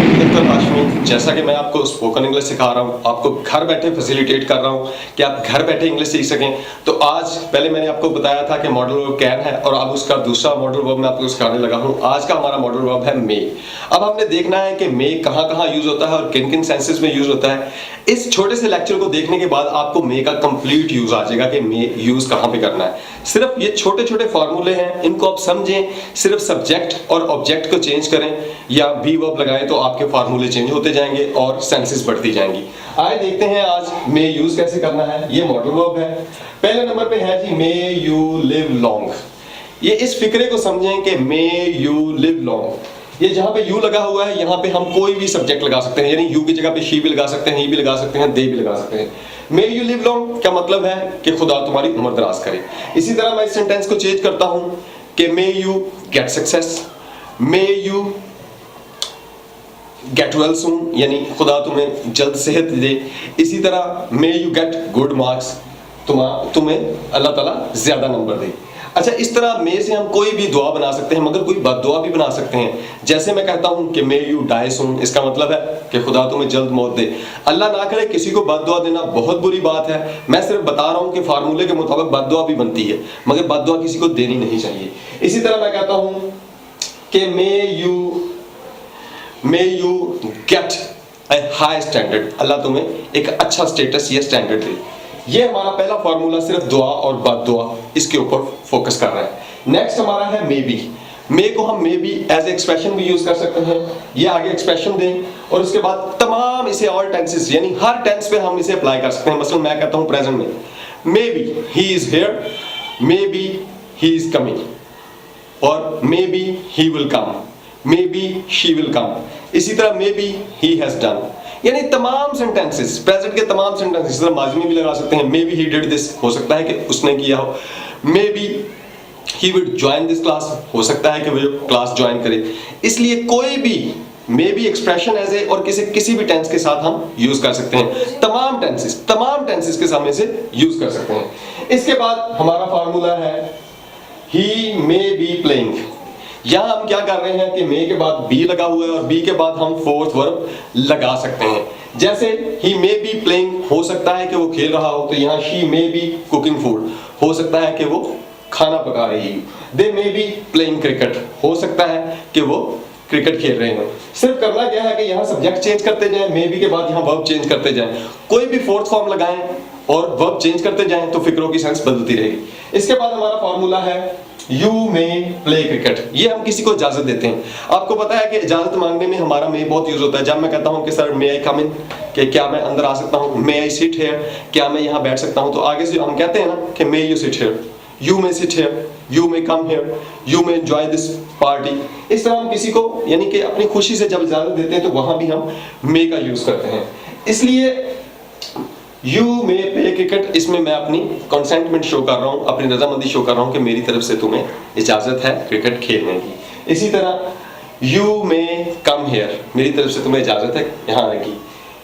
बिल्कुल हाशमी, जैसा कि मैं आपको स्पोकन इंग्लिश सिखा रहा हूँ, आपको घर बैठे फैसिलिटेट कर रहा हूँ कि आप घर बैठे इंग्लिश सीख सकें। तो आज पहले मैंने आपको बताया था कि मॉडल वर्ब कैन है और अब उसका दूसरा मॉडल वर्ब मैं आपको सिखाने लगा हूँ। आज का हमारा मॉडल वर्ब है मे। अब हमने देखना है कि मे कहाँ कहाँ यूज होता है और किन किन सेंसेस में यूज होता है। इस छोटे से लेक्चर को देखने के बाद आपको मे का कंप्लीट यूज आ जाएगा कि मे यूज कहाँ पे करना है। सिर्फ ये छोटे छोटे फॉर्मूले हैं, इनको आप समझें, सिर्फ सब्जेक्ट और ऑब्जेक्ट को चेंज करें या बी वर्ब लगाएं तो आपके फार्मूले चेंज होते जाएंगे और सेंसेस बढ़ती जाएंगी। आइए देखते हैं आज मे यूज कैसे करना है। ये मॉडल वर्ब है। पहले नंबर पे है जी मे यू लिव लॉन्ग। ये इस फिक्रे को समझें कि मे यू लिव लॉन्ग, ये जहां पे यू लगा हुआ है यहाँ पे हम कोई भी सब्जेक्ट लगा सकते हैं, यानी यू की जगह पे शी भी लगा सकते हैं, ही भी लगा सकते हैं, दे भी लगा सकते हैं। मे यू लिव लॉन्ग क्या मतलब है कि खुदा तुम्हारी उम्र दराज करे। इसी तरह मैं इस सेंटेंस को चेंज करता हूं कि may you get success, may you get well soon, यानी खुदा तुम्हें जल्द सेहत दे। इसी तरह मे यू गेट गुड मार्क्स, तुम्हें अल्लाह ताला ज्यादा नंबर दे। अच्छा, इस तरह मे से हम कोई भी दुआ बना सकते हैं, मगर कोई बददुआ भी बना सकते हैं। जैसे मैं कहता हूं कि मे यू डाई सून, इसका मतलब है कि खुदा तुम्हें जल्द मौत दे। अल्लाह ना करे, किसी को बददुआ देना बहुत बुरी बात है। मैं सिर्फ बता रहा हूं कि फार्मूले के मुताबिक बददुआ भी बनती है, मगर बददुआ किसी को देनी नहीं चाहिए। इसी तरह मैं कहता हूं कि may you get a high standard, Allah तुम्हें एक अच्छा स्टेटस या स्टैंडर्ड दे। ये हमारा पहला फॉर्मूला सिर्फ दुआ और बददुआ, इसके ऊपर फोकस कर रहा है। नेक्स्ट हमारा है मे बी। मे को हम मे बी एज एक्सप्रेशन भी यूज कर सकते हैं। ये आगे एक्सप्रेशन दें और उसके बाद तमाम इसे ऑल टेंसेस, यानी हर टेंस पे हम इसे अप्लाई कर सकते हैं। मसलन मैं कहता हूं प्रेजेंट में, may be he is here, may be he is coming, और may be he will come, may be she will come. इसी तरह may be he has done, यानी तमाम सेंटेंसेस, प्रेजेंट के तमाम सेंटेंसेस माजी में भी लगा सकते हैं। मे बी ही डिड दिस, हो सकता है कि उसने किया हो। मे be he would join this class, हो सकता है कि वो क्लास ज्वाइन करे। इसलिए कोई भी may be expression as a और किसी भी टेंस के साथ हम यूज कर सकते हैं। तमाम टेंसेस के सामने से यूज कर सकते हैं। इसके बाद हमारा फार्मूला है ही मे बी प्लेइंग। यहां हम क्या कर रहे हैं कि मे के बाद बी लगा हुआ है और बी के बाद हम फोर्थ वर्ब लगा सकते हैं। जैसे ही मे बी प्लेइंग, हो सकता है कि वो खेल रहा हो, तो यहाँ she may be cooking food, हो सकता है कि वो खाना पका रही हो। दे मे बी प्लेइंग क्रिकेट, हो सकता है कि वो क्रिकेट खेल रहे हो। सिर्फ करना क्या है कि यहाँ सब्जेक्ट चेंज करते जाएं, मे बी के बाद यहाँ वर्ब चेंज करते जाएं, कोई भी फोर्थ फॉर्म लगाएं और वर्ब चेंज करते जाएं तो फिक्रों की सेंस बदलती रहेगी। इसके बाद हमारा फॉर्मूला है यू मे प्ले क्रिकेट। ये हम किसी को इजाजत देते हैं। आपको पता है कि इजाजत मांगने में हमारा मे बहुत यूज होता है। जब मैं कहता हूं कि सर मे आई कम इन, कि क्या मैं अंदर आ सकता हूं, मे आई सिट हियर, क्या मैं यहां बैठ सकता हूं, तो आगे से हम कहते हैं ना कि may you sit here, you may sit here, you may come here, you may enjoy this party. इस तरह हम किसी को, यानी कि अपनी खुशी से जब इजाजत देते हैं तो वहां भी हम मे का यूज करते हैं। इसलिए यू मे प्ले क्रिकेट, इसमें मैं अपनी कंसेंटमेंट शो कर रहा हूं, अपनी रजामंदी शो कर रहा हूं कि मेरी तरफ से तुम्हें इजाजत है क्रिकेट खेलने की। इसी तरह यू मे कम हियर, मेरी तरफ से तुम्हें इजाजत है यहाँ आने की।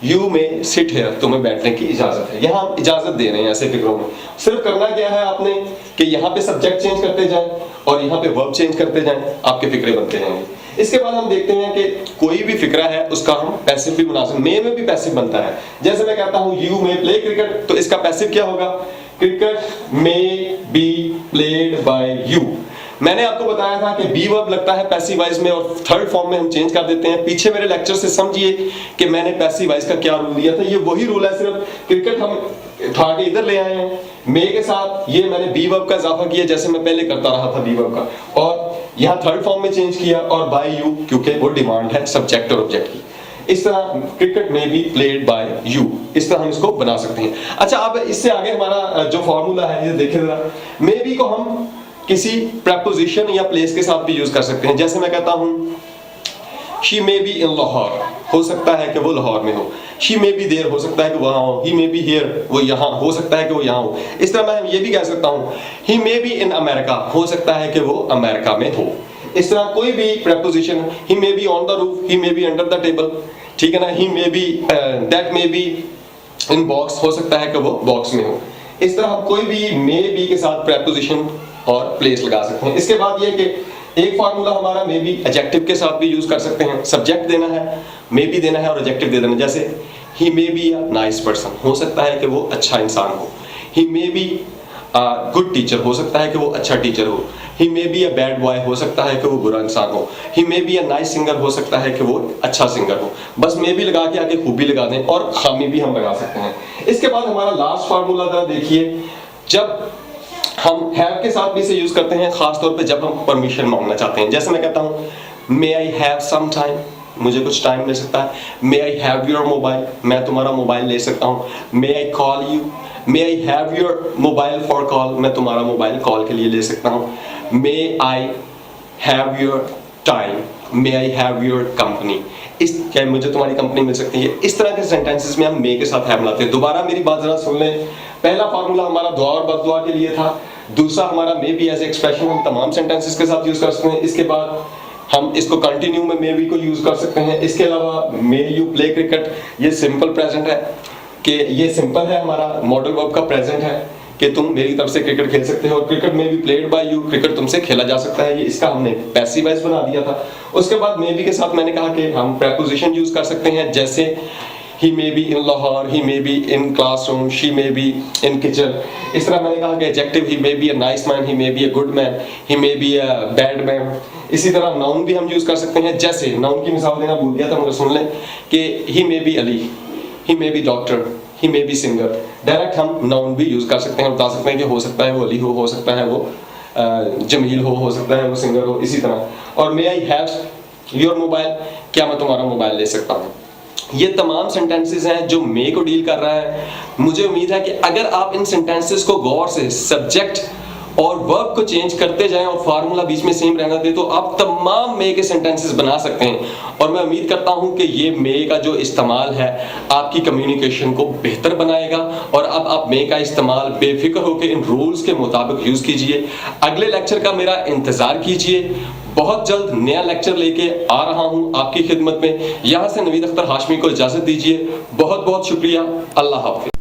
यू मे सिट हियर, तुम्हें बैठने की इजाजत है। यहाँ हम इजाजत दे रहे हैं ऐसे फिक्रों में। सिर्फ करना क्या है आपने कि यहाँ पे सब्जेक्ट चेंज करते जाएं और यहाँ पे वर्ब चेंज करते जाएं, आपके फिक्रे बनते जाएंगे। इसके बाद हम देखते हैं कि कोई भी फिक्रा है उसका हम पैसिव भी बना सकते हैं। मे में भी पैसिव बनता है। जैसे मैं कहता हूं यू मे प्ले क्रिकेट, तो इसका पैसिव क्या होगा, cricket may be played by you. मैंने आपको बताया था कि बी वर्ब लगता है पैसिव वॉइस में और थर्ड फॉर्म में हम चेंज कर देते हैं। पीछे मेरे लेक्चर से समझिए कि मैंने पैसिव वॉइस का क्या रूल दिया था। ये वही रूल है, सिर्फ क्रिकेट हम उठा के इधर ले आए हैं। मे के साथ ये मैंने बी वर्ब का इजाफा किया, जैसे मैं पहले करता रहा था बी वर्ब का, और यहाँ थर्ड फॉर्म में चेंज किया, और बाय यू क्योंकि वो डिमांड है सब्जेक्ट और ऑब्जेक्ट की। इस तरह क्रिकेट में बी प्लेड बाय यू, इस तरह हम इसको बना सकते हैं। अच्छा, अब इससे आगे हमारा जो फॉर्मूला है ये देखिए जरा। मे बी को हम किसी प्रेपोजिशन या प्लेस के साथ भी यूज कर सकते हैं। जैसे मैं कहता हूं शी मे बी इन लाहौर, हो सकता है कि वो लाहौर में हो। शी मे बी देयर, हो सकता है कि वहां हो। ही मे बी हियर, वो यहाँ, हो सकता है कि वो यहाँ हो। इस तरह मैं ये भी कह सकता हूँ ही मे बी इन अमेरिका, हो सकता है कि वो अमेरिका में हो। इस तरह कोई भी preposition, he may be on the roof, he may be under the table, ठीक है ना, he may be that may be in box, हो सकता है कि वो बॉक्स में हो। इस तरह हम कोई भी मे बी के साथ प्रेपोजिशन और प्लेस लगा सकते हैं। इसके बाद ये कि एक फार्मूला हमारा मे बी एडजेक्टिव के साथ भी यूज कर सकते हैं, सब्जेक्ट देना है, मे बी देना है और एडजेक्टिव दे देना। जैसे he may be a nice person, हो सकता है कि वो अच्छा इंसान हो। He may be good teacher, हो सकता है कि वो अच्छा टीचर हो। He may be a bad boy, हो सकता है कि वो बुरा इंसान हो। He may be a nice singer, हो सकता है कि वो अच्छा सिंगर हो। बस मे बी लगा के आगे खूबी लगा दें और खामी भी हम लगा सकते हैं। इसके बाद हमारा लास्ट फार्मूला जरा देखिए, जब हम हैव के साथ भी इसे यूज करते हैं, खास तौर पे जब हम परमिशन मांगना चाहते हैं। जैसे मैं कहता हूँ may I have some time, मुझे कुछ टाइम ले सकता है। May I have your mobile, मैं तुम्हारा मोबाइल ले सकता हूँ। May I call you, may I have your mobile for call, मैं तुम्हारा मोबाइल कॉल के लिए ले सकता हूँ। May I have your time, may I have your company, इस क्या मुझे तुम्हारी कंपनी मिल सकती है। इस तरह के सेंटेंसेस में हम मे के साथ हैव लाते हैं। दोबारा मेरी बात जरा सुन लें। पहला फार्मूला हमारा दुआ और बददुआ के लिए था। दूसरा हमारा मे बी एज एक्सप्रेशन हम तमाम सेंटेंसेस के साथ यूज कर सकते हैं। इसके बाद हम इसको कंटिन्यू में मे बी को यूज कर सकते हैं। इसके अलावा मे यू प्ले क्रिकेट, ये सिंपल प्रेजेंट है कि ये सिंपल है, हमारा मॉडल वर्ब का प्रेजेंट है कि तुम मेरी तरफ से क्रिकेट खेल सकते हो। और क्रिकेट में भी प्लेड बाय यू, क्रिकेट तुमसे खेला जा सकता है, ये इसका हमने पैसिव वॉइस बना दिया था। उसके बाद मे बी के साथ मैंने कहा कि हम प्रेपोजिशन यूज कर सकते हैं, जैसे he may be in Lahore, he may be in classroom, she may be in kitchen। इस तरह मैंने कहा कि adjective he may be a nice man, he may be a good man, he may be a bad man। इसी तरह noun भी हम use कर सकते हैं। जैसे noun की मिसाल देना भूल गया था, मगर सुन लें कि he may be Ali, he may be doctor, he may be singer। Direct हम noun भी यूज कर सकते हैं, बता सकते हैं कि हो सकता है वो अली हो सकता है वो जमील हो सकता है वो सिंगर हो। इसी तरह और may I have your mobile, क्या मैं तुम्हारा मोबाइल ले सकता हूँ। ये तमाम सेंटेंसेस हैं जो मे को डील कर रहा है। मुझे उम्मीद है कि अगर आप इन सेंटेंसेस को गौर से सब्जेक्ट और वर्ब को चेंज करते जाएं और फार्मूला बीच में सेम रहना दे, तो आप तमाम मे के सेंटेंसेस बना सकते हैं। और मैं उम्मीद करता हूं कि ये मे का जो इस्तेमाल है आपकी कम्युनिकेशन को बेहतर बनाएगा। और अब आप मे का इस्तेमाल बेफिक्र होकर इन रूल्स के मुताबिक यूज कीजिए। अगले लेक्चर का मेरा इंतजार कीजिए, बहुत जल्द नया लेक्चर लेके आ रहा हूं आपकी खिदमत में। यहां से नवीद अख्तर हाशमी को इजाजत दीजिए। बहुत बहुत शुक्रिया। अल्लाह हाफ़िज़।